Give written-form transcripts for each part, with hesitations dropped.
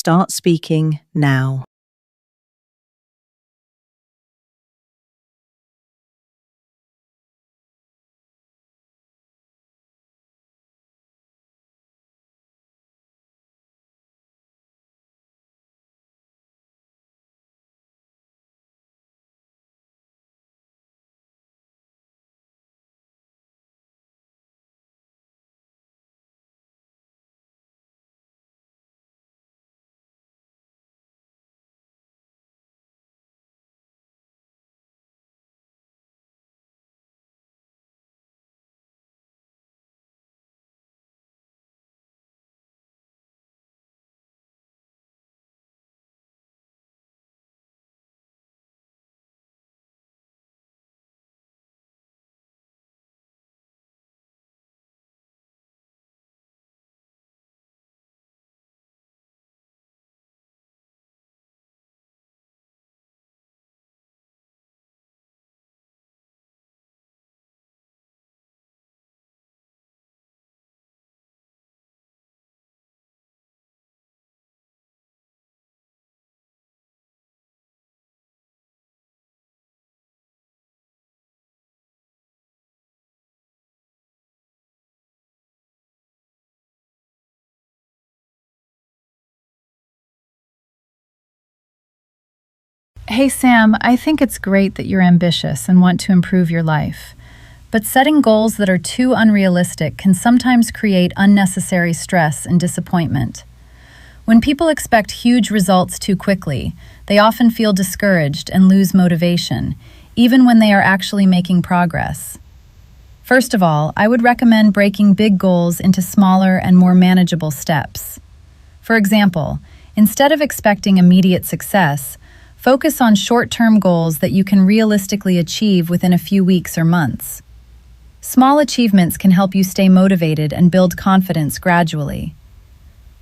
Start speaking now. Hey Sam, I think it's great that you're ambitious and want to improve your life. But setting goals that are too unrealistic can sometimes create unnecessary stress and disappointment. When people expect huge results too quickly, they often feel discouraged and lose motivation, even when they are actually making progress. First of all, I would recommend breaking big goals into smaller and more manageable steps. For example, instead of expecting immediate success, focus on short-term goals that you can realistically achieve within a few weeks or months. Small achievements can help you stay motivated and build confidence gradually.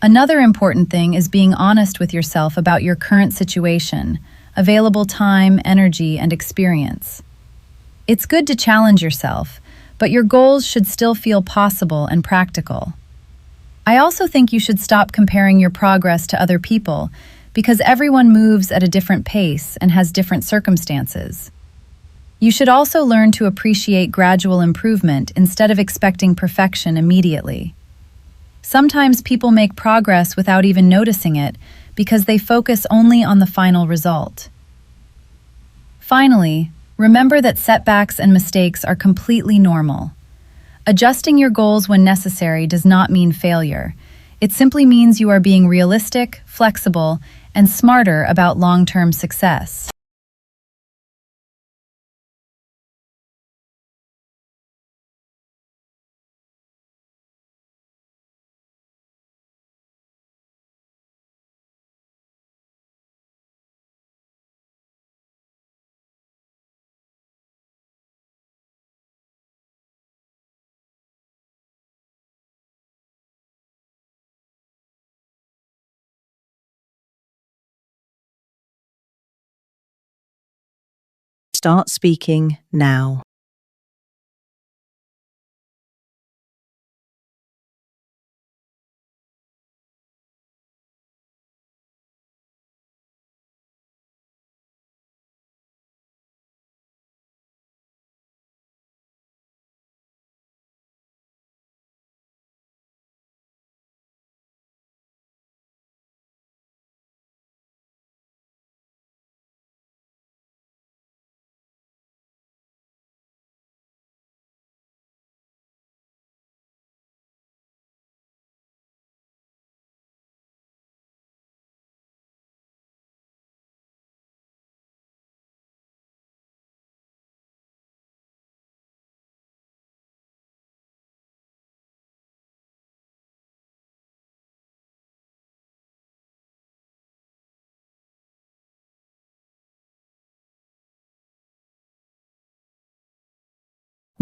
Another important thing is being honest with yourself about your current situation, available time, energy, and experience. It's good to challenge yourself, but your goals should still feel possible and practical. I also think you should stop comparing your progress to other people, because everyone moves at a different pace and has different circumstances. You should also learn to appreciate gradual improvement instead of expecting perfection immediately. Sometimes people make progress without even noticing it because they focus only on the final result. Finally, remember that setbacks and mistakes are completely normal. Adjusting your goals when necessary does not mean failure. It simply means you are being realistic, flexible, and smarter about long-term success. Start speaking now.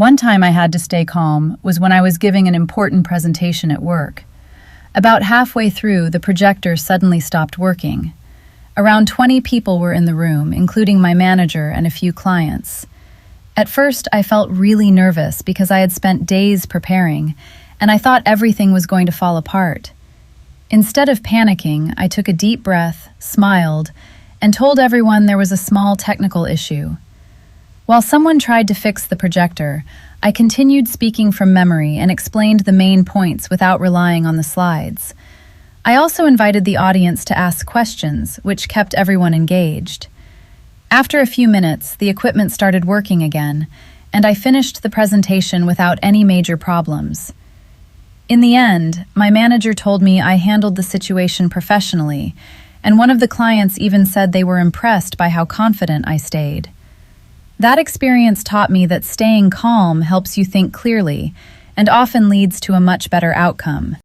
One time I had to stay calm was when I was giving an important presentation at work. About halfway through, the projector suddenly stopped working. Around 20 people were in the room, including my manager and a few clients. At first, I felt really nervous because I had spent days preparing, and I thought everything was going to fall apart. Instead of panicking, I took a deep breath, smiled, and told everyone there was a small technical issue. While someone tried to fix the projector, I continued speaking from memory and explained the main points without relying on the slides. I also invited the audience to ask questions, which kept everyone engaged. After a few minutes, the equipment started working again, and I finished the presentation without any major problems. In the end, my manager told me I handled the situation professionally, and one of the clients even said they were impressed by how confident I stayed. That experience taught me that staying calm helps you think clearly and often leads to a much better outcome.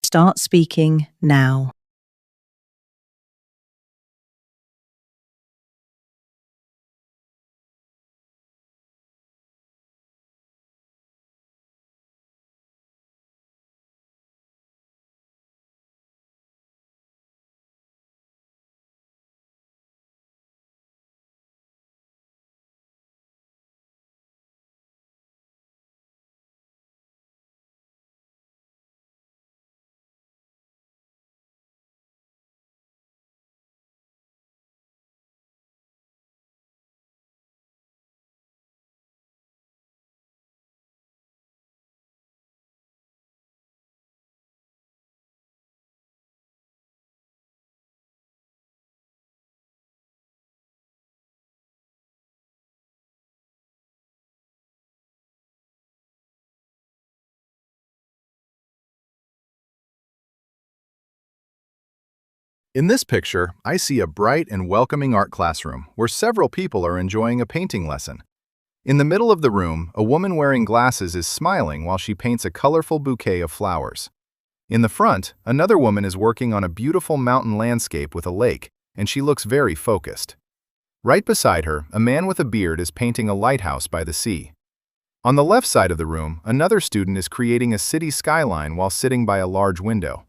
Start speaking now. In this picture, I see a bright and welcoming art classroom where several people are enjoying a painting lesson. In the middle of the room, a woman wearing glasses is smiling while she paints a colorful bouquet of flowers. In the front, another woman is working on a beautiful mountain landscape with a lake, and she looks very focused. Right beside her, a man with a beard is painting a lighthouse by the sea. On the left side of the room, another student is creating a city skyline while sitting by a large window.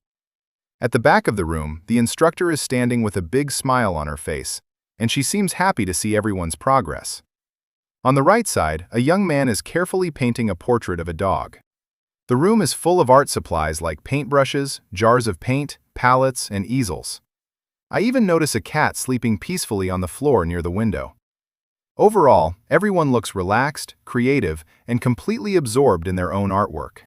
At the back of the room, the instructor is standing with a big smile on her face, and she seems happy to see everyone's progress. On the right side, a young man is carefully painting a portrait of a dog. The room is full of art supplies like paintbrushes, jars of paint, palettes, and easels. I even notice a cat sleeping peacefully on the floor near the window. Overall, everyone looks relaxed, creative, and completely absorbed in their own artwork.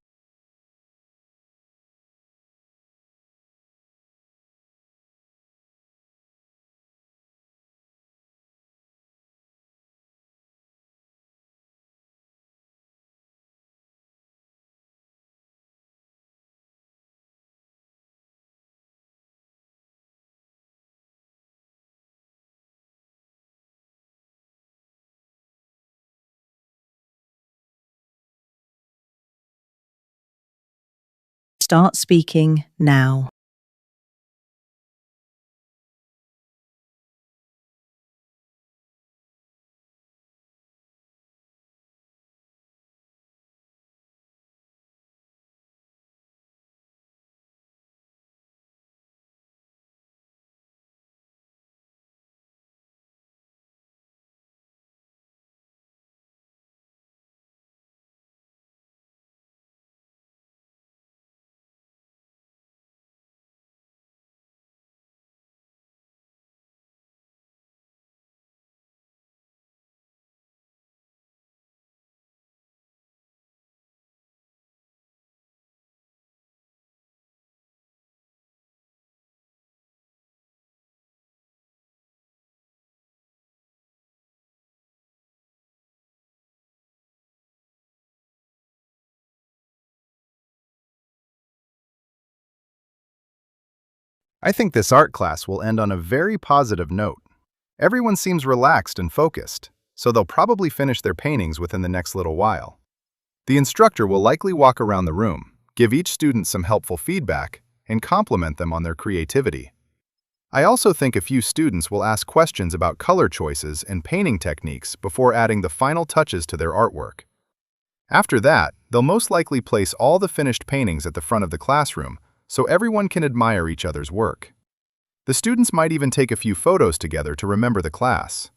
Start speaking now. I think this art class will end on a very positive note. Everyone seems relaxed and focused, so they'll probably finish their paintings within the next little while. The instructor will likely walk around the room, give each student some helpful feedback, and compliment them on their creativity. I also think a few students will ask questions about color choices and painting techniques before adding the final touches to their artwork. After that, they'll most likely place all the finished paintings at the front of the classroom so everyone can admire each other's work. The students might even take a few photos together to remember the class.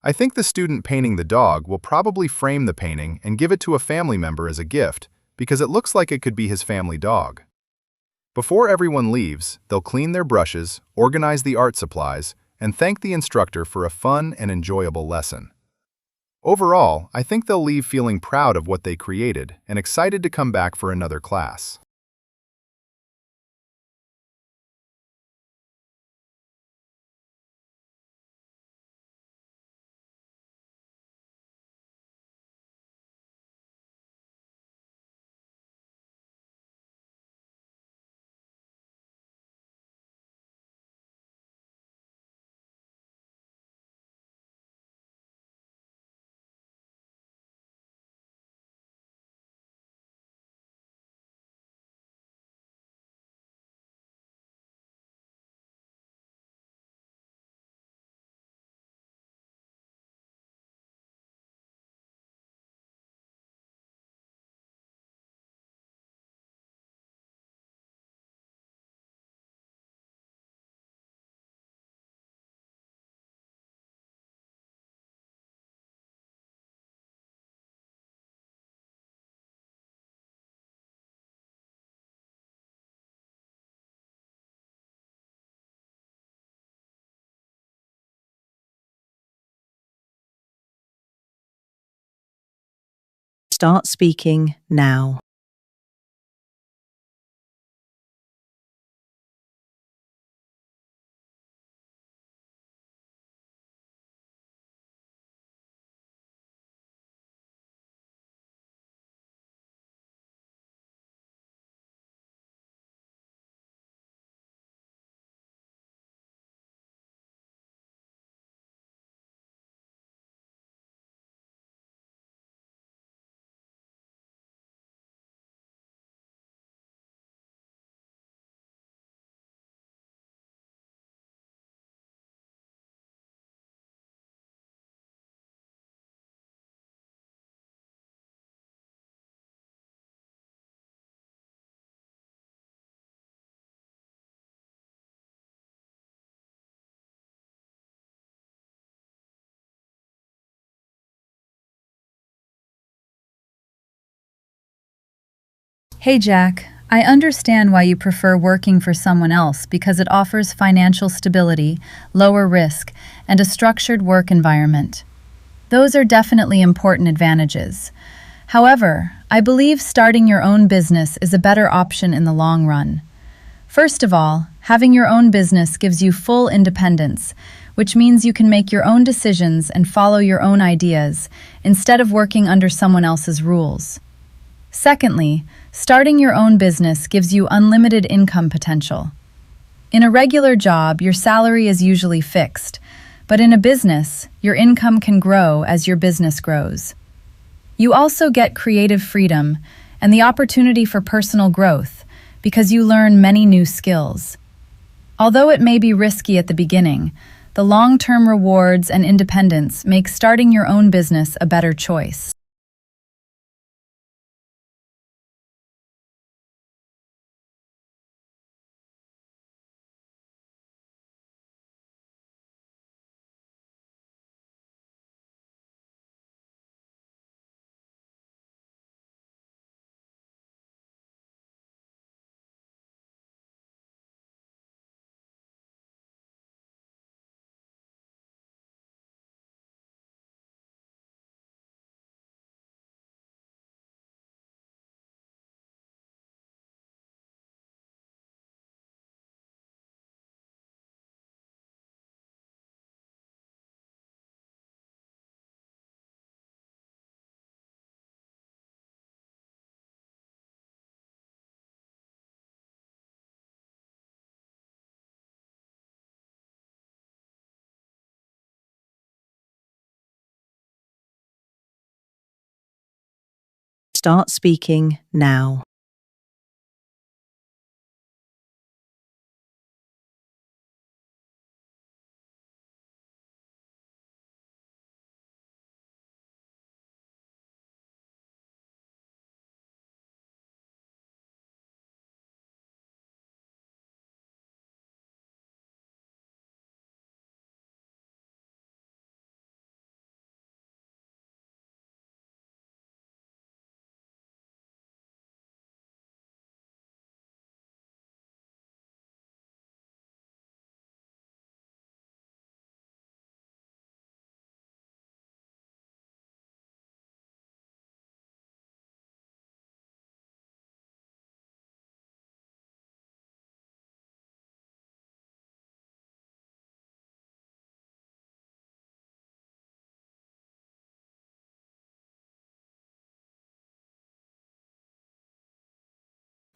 I think the student painting the dog will probably frame the painting and give it to a family member as a gift because it looks like it could be his family dog. Before everyone leaves, they'll clean their brushes, organize the art supplies, and thank the instructor for a fun and enjoyable lesson. Overall, I think they'll leave feeling proud of what they created and excited to come back for another class. Start speaking now. Hey Jack, I understand why you prefer working for someone else because it offers financial stability, lower risk, and a structured work environment. Those are definitely important advantages. However, I believe starting your own business is a better option in the long run. First of all, having your own business gives you full independence, which means you can make your own decisions and follow your own ideas instead of working under someone else's rules. Secondly, starting your own business gives you unlimited income potential. In a regular job, your salary is usually fixed, but in a business, your income can grow as your business grows. You also get creative freedom and the opportunity for personal growth because you learn many new skills. Although it may be risky at the beginning, the long-term rewards and independence make starting your own business a better choice. Start speaking now.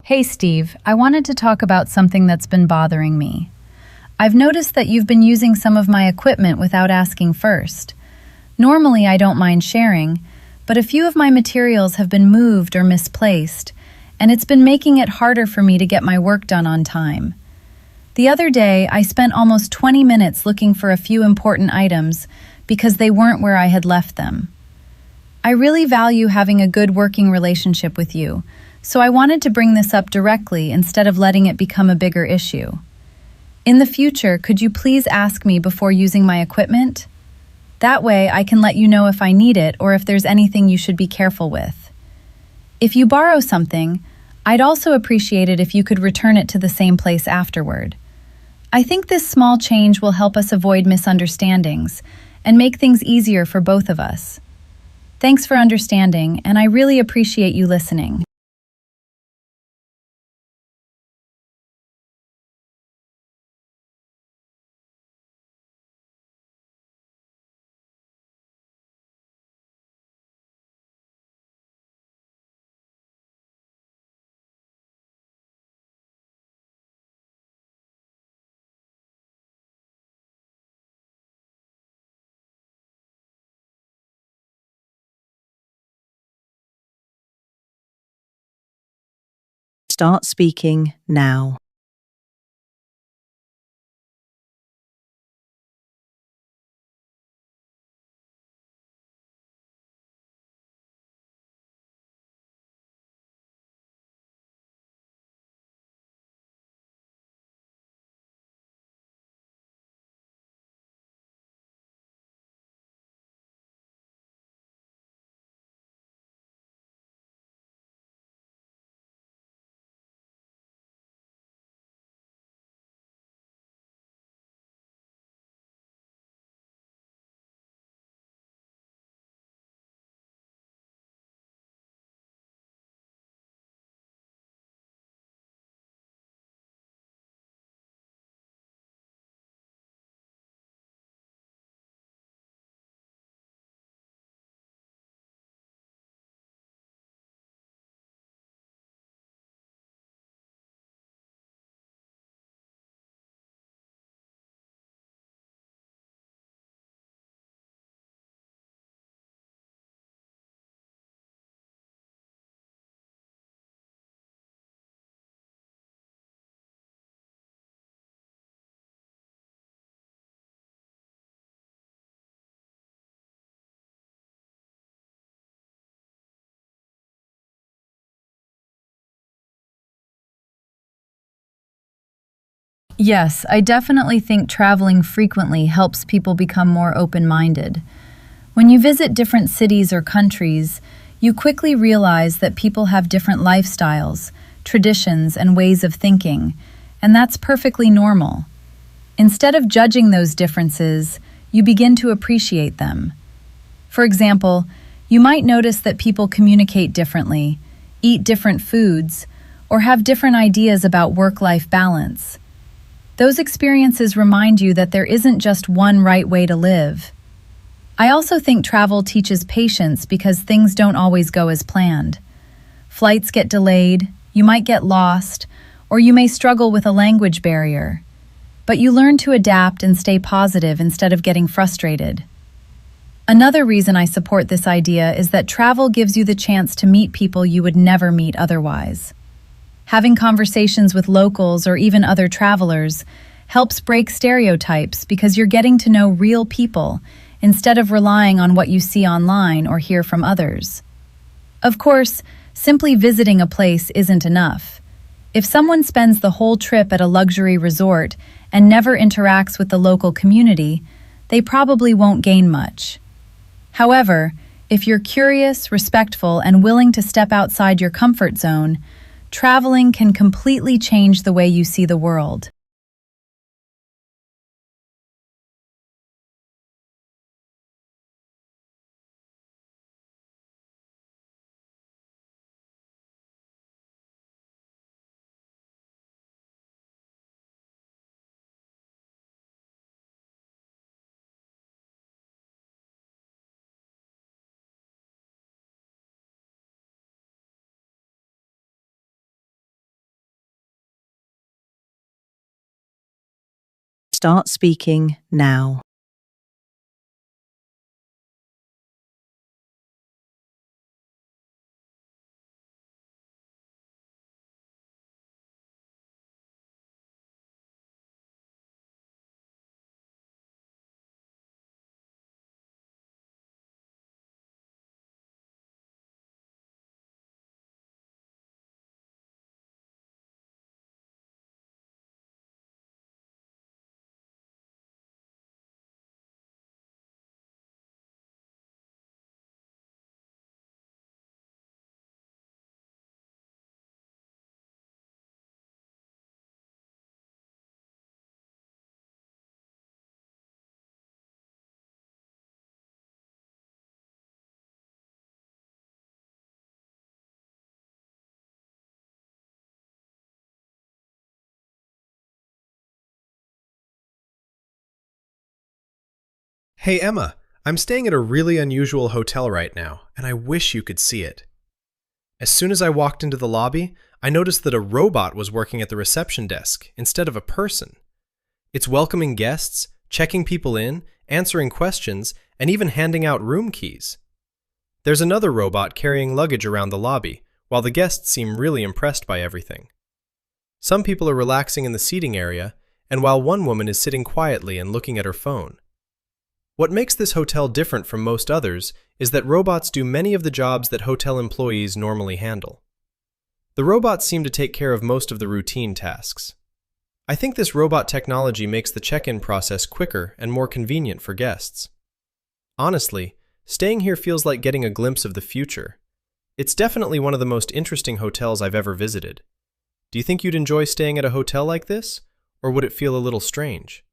Hey Steve, I wanted to talk about something that's been bothering me. I've noticed that you've been using some of my equipment without asking first. Normally, I don't mind sharing, but a few of my materials have been moved or misplaced, and it's been making it harder for me to get my work done on time. The other day, I spent almost 20 minutes looking for a few important items because they weren't where I had left them. I really value having a good working relationship with you, so I wanted to bring this up directly instead of letting it become a bigger issue. In the future, could you please ask me before using my equipment? That way, I can let you know if I need it or if there's anything you should be careful with. If you borrow something, I'd also appreciate it if you could return it to the same place afterward. I think this small change will help us avoid misunderstandings and make things easier for both of us. Thanks for understanding, and I really appreciate you listening. Start speaking now. Yes, I definitely think traveling frequently helps people become more open-minded. When you visit different cities or countries, you quickly realize that people have different lifestyles, traditions, and ways of thinking, and that's perfectly normal. Instead of judging those differences, you begin to appreciate them. For example, you might notice that people communicate differently, eat different foods, or have different ideas about work-life balance. Those experiences remind you that there isn't just one right way to live. I also think travel teaches patience because things don't always go as planned. Flights get delayed, you might get lost, or you may struggle with a language barrier. But you learn to adapt and stay positive instead of getting frustrated. Another reason I support this idea is that travel gives you the chance to meet people you would never meet otherwise. Having conversations with locals or even other travelers helps break stereotypes because you're getting to know real people instead of relying on what you see online or hear from others. Of course, simply visiting a place isn't enough. If someone spends the whole trip at a luxury resort and never interacts with the local community, they probably won't gain much. However, if you're curious, respectful, and willing to step outside your comfort zone, traveling can completely change the way you see the world. Start speaking now. Hey Emma, I'm staying at a really unusual hotel right now, and I wish you could see it. As soon as I walked into the lobby, I noticed that a robot was working at the reception desk instead of a person. It's welcoming guests, checking people in, answering questions, and even handing out room keys. There's another robot carrying luggage around the lobby, while the guests seem really impressed by everything. Some people are relaxing in the seating area, and while one woman is sitting quietly and looking at her phone. What makes this hotel different from most others is that robots do many of the jobs that hotel employees normally handle. The robots seem to take care of most of the routine tasks. I think this robot technology makes the check-in process quicker and more convenient for guests. Honestly, staying here feels like getting a glimpse of the future. It's definitely one of the most interesting hotels I've ever visited. Do you think you'd enjoy staying at a hotel like this, or would it feel a little strange?